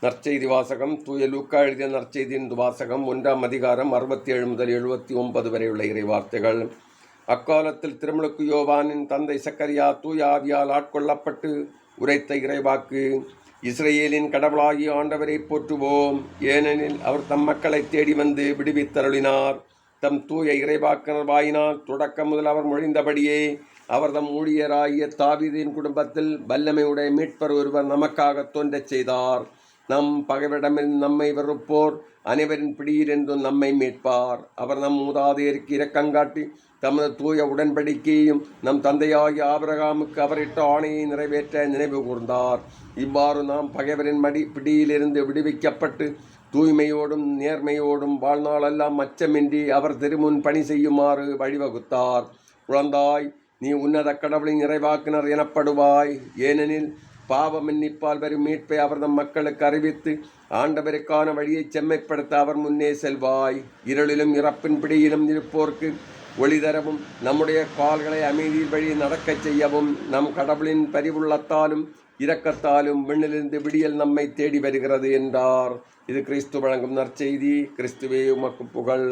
நற்செய்தி வாசகம். தூய லூக்கா எழுதிய நற்செய்தியின் வாசகம் 1ஆம் அதிகாரம் 67 முதல் 79 வரை உள்ள இறை வார்த்தைகள். அக்காலத்தில் திருமுழுக்கு யோவானின் தந்தை சக்கரியா தூய ஆவியால் ஆட்கொள்ளப்பட்டு உரைத்த இறைவாக்கு: இஸ்ரேலின் கடவுளாகிய ஆண்டவரை போற்றுவோம், ஏனெனில் அவர் தம் மக்களை தேடி வந்து விடுவித்தருளினார். தம் தூய இறைவாக்கினர் வாயினால் தொடக்கம் முதல் அவர் மொழிந்தபடியே அவர் தம் ஊழியராகிய தாவீதின் குடும்பத்தில் வல்லமையுடைய மீட்பர் ஒருவர் நமக்காக தோன்றச் செய்தார். நம் பகைவரிடமிருந்து நம்மை வெறுப்போர் அனைவரின் பிடியிலிருந்தும் நம்மை மீட்பார். அவர் நம் மூதாதையருக்கு இரக்கங்காட்டி தமது தூய உடன்படிக்கையையும் நம் தந்தையாகிய ஆபிரகாமுக்கு அவரிட்ட ஆணையை நிறைவேற்ற நினைவு கூர்ந்தார். இவ்வாறு நாம் பகைவரின் பிடியிலிருந்து விடுவிக்கப்பட்டு தூய்மையோடும் நேர்மையோடும் வாழ்நாளெல்லாம் அச்சமின்றி அவர் திருமுன் பணி செய்யுமாறு வழிவகுத்தார். குழந்தாய், நீ உன்னத கடவுளின் இறைவாக்கினர் எனப்படுவாய், ஏனெனில் பாவ மன்னிப்பால் வரும் மீட்பை அவர் நம் மக்களுக்கு அறிவித்து ஆண்டவருக்கான வழியை செம்மைப்படுத்த அவர் முன்னே செல்வாய். இருளிலும் இறப்பின் பிடியிலும் இருப்போர்க்கு ஒளி தரவும் நம்முடைய கால்களை அமைதியில் வழி நடக்கச் செய்யவும் நம் கடவுளின் பரிவுள்ளத்தாலும் இரக்கத்தாலும் விண்ணிலிருந்து விடியல் நம்மை தேடி வருகிறது என்றார். இது கிறிஸ்து வழங்கும் நற்செய்தி. கிறிஸ்துவே உமக்கு புகழ்.